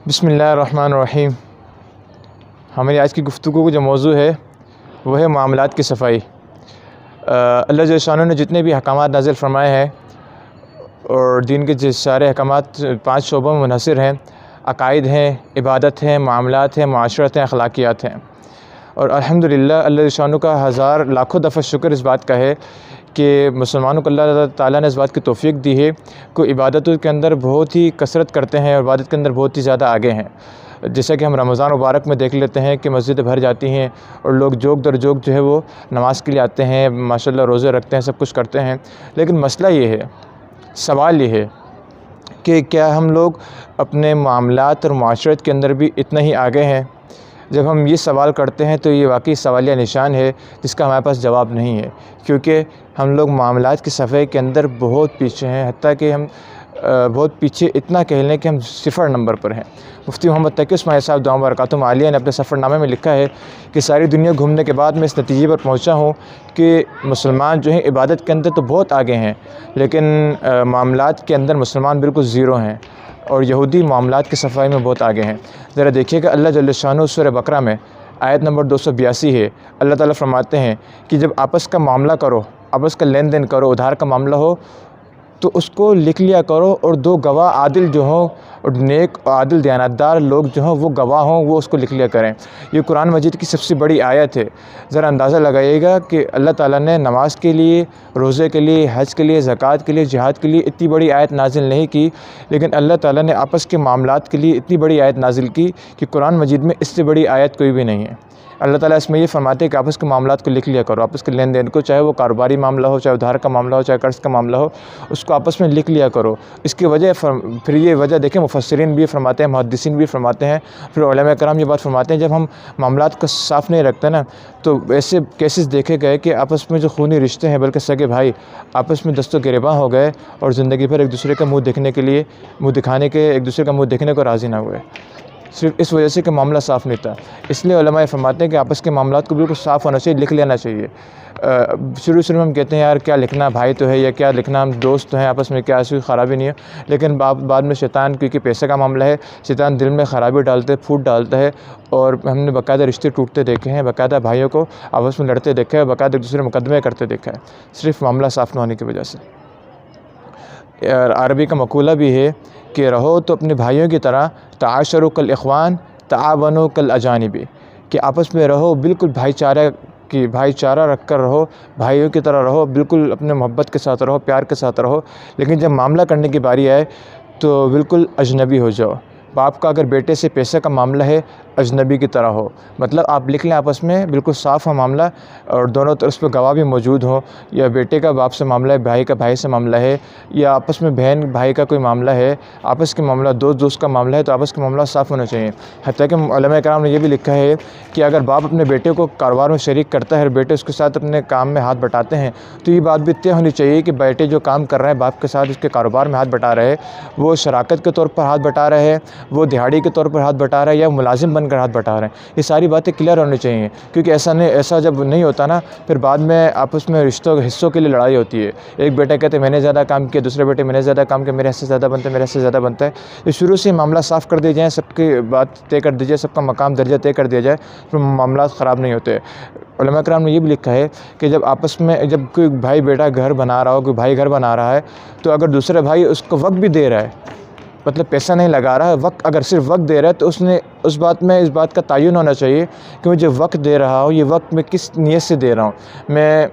बिस्मिल्लाहिर्रहमानिर्रहीम। हमारी आज की गुफ्तगू का जो मौजू है वह है मामलात की सफ़ाई। अल्लाह जल्ल शान ने जितने भी अहकामात नाज़िल फरमाए हैं और दीन के जो सारे अहकामात 5 शोबों में मुनहसर हैं, अकायद हैं, इबादत हैं, मामलात हैं, माशरत हैं, अखलाकियात हैं। और अल्हम्दुलिल्लाह अल्लाह जल्ल शान का हज़ार लाखों दफ़ा शुक्र इस बात का है कि मुसलमानों को अल्लाह ताला ने इस बात की तौफ़ीक दी है कि इबादतों के अंदर बहुत ही कसरत करते हैं और इबादत के अंदर बहुत ही ज़्यादा आगे हैं। जैसा कि हम रमज़ान मुबारक में देख लेते हैं कि मस्जिदें भर जाती हैं और लोग जोग दर जोग जो है वो नमाज़ के लिए आते हैं, माशाल्लाह रोज़े रखते हैं, सब कुछ करते हैं। लेकिन मसला ये है, सवाल ये है कि क्या हम लोग अपने मामलात और माशरत के अंदर भी इतना ही आगे हैं? जब हम ये सवाल करते हैं तो ये वाकई सवालिया निशान है जिसका हमारे पास जवाब नहीं है, क्योंकि हम लोग मामलात की सफ़ाई के अंदर बहुत पीछे हैं। हत्ता कि हम बहुत पीछे इतना कह लें कि हम 0 नंबर पर हैं। मुफ्ती मोहम्मद तकी उस्माइल साहब दाम बरकातुहू आलिया ने अपने सफ़रनामे में लिखा है कि सारी दुनिया घूमने के बाद मैं इस नतीजे पर पहुंचा हूं कि मुसलमान जो हैं इबादत के अंदर तो बहुत आगे हैं, लेकिन मामलात के अंदर मुसलमान बिल्कुल ज़ीरो हैं और यहूदी मामलात की सफ़ाई में बहुत आगे हैं। ज़रा देखिएगा अल्लाह जल्ल शानु सूरह बकरा में आयत नंबर 282 है। अल्लाह ताला फरमाते हैं कि जब आपस का मामला करो, आपस का लेन देन करो, उधार का मामला हो तो उसको लिख लिया करो और 2 गवाह आदिल जो हों और नेक आदिल दयानतदार लोग जो हों वो गवाह हों, वो उसको लिख लिया करें। ये कुरान मजीद की सबसे बड़ी आयत है। ज़रा अंदाज़ा लगाइएगा कि अल्लाह ताला ने नमाज के लिए, रोज़े के लिए, हज के लिए, ज़कात के लिए, जिहाद के लिए इतनी बड़ी आयत नाजिल नहीं की, लेकिन अल्लाह ताला ने आपस के मामलात के लिए इतनी बड़ी आयत नाजिल की कि कुरान मजीद में इससे बड़ी आयत कोई भी नहीं है। अल्लाह ताला इसमें ये फरमाते हैं कि आपस के मामलात को लिख लिया करो, आपस के लेन देन को, चाहे वो कारोबारी मामला हो, चाहे उधार का मामला हो, चाहे कर्ज़ का मामला हो, उसको आपस में लिख लिया करो। इसकी वजह फिर ये वजह देखें, मुफस्सिरीन भी फरमाते हैं, मुहद्दिसीन भी फरमाते हैं, फिर उलमा कराम ये बात फरमाते हैं, जब हम मामलात को साफ़ नहीं रखते ना तो ऐसे केसेस देखे गए कि आपस में जो खूनी रिश्ते हैं, बल्कि सगे भाई आपस में दस्तों गिरबां हो गए और ज़िंदगी भर एक दूसरे का मुँह देखने के लिए, मुँह दिखाने के, एक दूसरे का मुँह देखने को राज़ी ना हुए, सिर्फ इस वजह से कि मामला साफ़ नहीं था। इसलिए उलमा फरमाते हैं कि आपस के मामलात को बिल्कुल साफ़ होना चाहिए, लिख लेना चाहिए। शुरू में हम कहते हैं यार क्या लिखना, भाई तो है, या क्या लिखना, हम दोस्त तो हैं, आपस में क्या ऐसी ख़राबी नहीं है। लेकिन बाद में शैतान, क्योंकि पैसे का मामला है, शैतान दिल में ख़राबी डालते, फूट डालता है और हमने बाकायदा रिश्ते टूटते देखे हैं, बाकायदा भाइयों को आपस में लड़ते देखा है, बाकायदा एक दूसरे मुकदमे करते देखा है, सिर्फ मामला साफ़ न होने की वजह से। अरबी का मकूला भी है कि रहो तो अपने भाइयों की तरह, ताशरू कल इख़वान तावनो कल अजानिबी, कि आपस में रहो बिल्कुल भाईचारा रख कर रहो, भाइयों की तरह रहो, बिल्कुल अपने मोहब्बत के साथ रहो, प्यार के साथ रहो। लेकिन जब मामला करने की बारी आए तो बिल्कुल अजनबी हो जाओ। बाप का अगर बेटे से पैसे का मामला है, अजनबी की तरह हो, मतलब आप लिख लें आपस में, बिल्कुल साफ़ हो मामला और दोनों तरफ पर गवाह भी मौजूद हो, या बेटे का बाप से मामला है, भाई का भाई से मामला है, या आपस में बहन भाई का कोई मामला है, आपस के मामला दोस्त का मामला है, तो आपस के मामला साफ़ होना चाहिए। हत्ता कि उलमा कराम ने यह भी लिखा है कि अगर बाप अपने बेटे को कारोबार में शरीक करता है और बेटे उसके साथ अपने काम में हाथ बटाते हैं, तो ये बात भी तय होनी चाहिए कि बेटे जो काम कर रहे हैं बाप के साथ, उसके कारोबार में हाथ बटा रहे हैं, वो शराकत के तौर पर हाथ बटा रहे हैं, वो दिहाड़ी के तौर पर हाथ बटा रहे हैं, या मुलाजिम बनकर हाथ बटा रहे हैं। ये सारी बातें क्लियर होनी चाहिए, क्योंकि ऐसा जब नहीं होता ना, फिर बाद में आपस में हिस्सों के लिए लड़ाई होती है। एक बेटा कहते मैंने ज़्यादा काम किया, दूसरे बेटे मैंने ज़्यादा काम किया, मेरे हिस्से ज़्यादा बनता है, मेरे हिस्से ज़्यादा बनता है। तो शुरू से मामला साफ़ कर दिया जाए, सबकी बात तय कर दी जाए, सबका मकाम दर्जा तय कर दिया जाए, तो मामला ख़राब नहीं होते। उलमा कराम ने ये भी लिखा है कि जब आपस में, जब कोई भाई बेटा घर बना रहा हो, कोई भाई घर बना रहा है, तो अगर दूसरा भाई उसको वक्त भी दे रहा है, मतलब पैसा नहीं लगा रहा है, वक्त, अगर सिर्फ वक्त दे रहा है, तो उसने उस बात में इस बात का तयन होना चाहिए कि मुझे वक्त दे रहा हूँ, ये वक्त मैं किस नीयत से दे रहा हूँ। मैं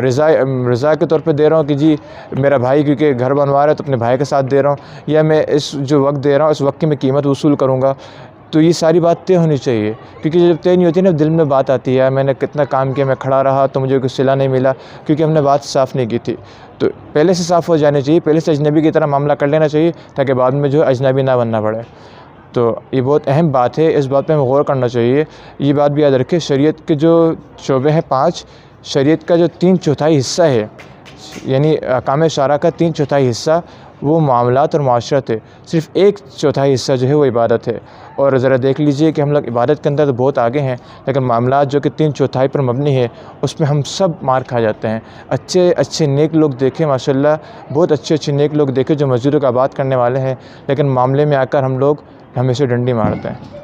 रज़ा के तौर पे दे रहा हूँ कि जी मेरा भाई क्योंकि घर बनवा रहा है तो अपने भाई के साथ दे रहा हूँ, या मैं इस जो वक्त दे रहा हूँ इस वक्त की मैं कीमत वसूल करूँगा। तो ये सारी बात तय होनी चाहिए, क्योंकि जब तय नहीं होती ना, दिल में बात आती है, मैंने कितना काम किया, मैं खड़ा रहा तो मुझे कुछ सिला नहीं मिला, क्योंकि हमने बात साफ़ नहीं की थी। तो पहले से साफ़ हो जानी चाहिए, पहले से अजनबी की तरह मामला कर लेना चाहिए, ताकि बाद में जो है अजनबी ना बनना पड़े। तो ये बहुत अहम बात है, इस बात पे हमें गौर करना चाहिए। ये बात भी याद रखें, शरीयत के जो शोबे हैं 5, शरीयत का जो 3/4 हिस्सा है, यानी अहकाम शरअ का 3/4 हिस्सा वो मामलात और माशरत है, सिर्फ़ 1/4 हिस्सा जो है वो इबादत है। और ज़रा देख लीजिए कि हम लोग इबादत के अंदर तो बहुत आगे हैं, लेकिन मामलात जो कि 3/4 पर मबनी है, उसमें हम सब मार खा जाते हैं। अच्छे नेक लोग देखें, माशाल्लाह बहुत अच्छे नेक लोग देखें जो मस्जिदों का आबाद करने वाले हैं, लेकिन मामले में आकर हम लोग हमेशा डंडी मारते हैं।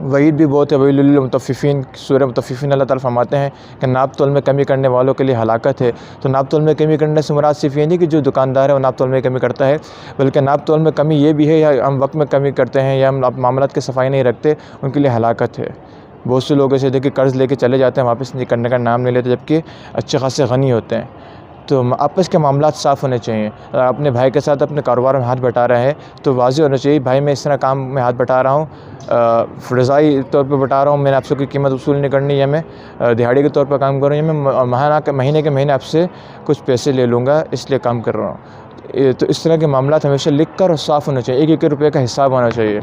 वईद भी बहुत है, वहील मुतफ़िफ़ीन, सूरह मुतफ़िफ़ीन अल्लाह ताला फरमाते हैं कि नाप तोल में कमी करने वालों के लिए हलाकत है। तो नाप तोल में कमी करने से मुराद सिर्फ ये नहीं कि जो दुकानदार है वो नाप तोल में कमी करता है, बल्कि नाप तोल में कमी ये भी है या हम वक्त में कमी करते हैं या हम मामलात की सफाई नहीं रखते, उनके लिए हलाकत है। बहुत से लोग ऐसे देखिए कर्ज़ लेके चले जाते हैं, वापस नहीं करने का नाम नहीं लेते, जबकि अच्छे खासे गनी होते हैं। तो आपस के मामलात साफ़ होने चाहिए। अपने भाई के साथ अपने कारोबार में हाथ बटा रहे हैं तो वाज़ेह होना चाहिए, भाई मैं इस तरह काम में हाथ बटा रहा हूँ, फ़िज़ाई तौर पे बटा रहा हूँ, मैंने आपसे कोई कीमत वसूल नहीं करनी, या मैं दिहाड़ी के तौर पर काम कर रहा हूँ, या मैं महीने के महीने आपसे कुछ पैसे ले लूँगा इसलिए काम कर रहा हूँ। तो इस तरह के मामलात हमेशा लिख कर और साफ़ होना चाहिए, एक रुपये का हिसाब होना चाहिए।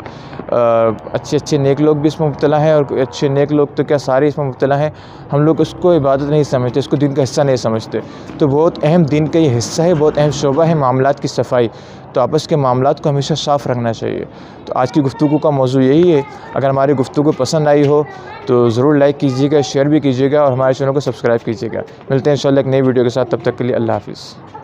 अच्छे नेक लोग भी इसमें मुब्तला हैं, और अच्छे नेक लोग तो क्या सारे इसमें मुब्तला हैं। हम लोग इसको इबादत नहीं समझते, इसको दीन का हिस्सा नहीं समझते। तो बहुत अहम दीन का ये हिस्सा है, बहुत अहम शोबा है मामलात की सफाई। तो आपस के मामलात को हमेशा साफ़ रखना चाहिए। तो आज की गुफ्तगू का मौजू यही है। अगर हमारी गुफ्तगू पसंद आई हो तो ज़रूर लाइक कीजिएगा, शेयर भी कीजिएगा और हमारे चैनल को सब्सक्राइब कीजिएगा। मिलते हैं इंशाअल्लाह एक नई वीडियो के साथ, तब तक के लिए अल्लाह हाफ़िज़।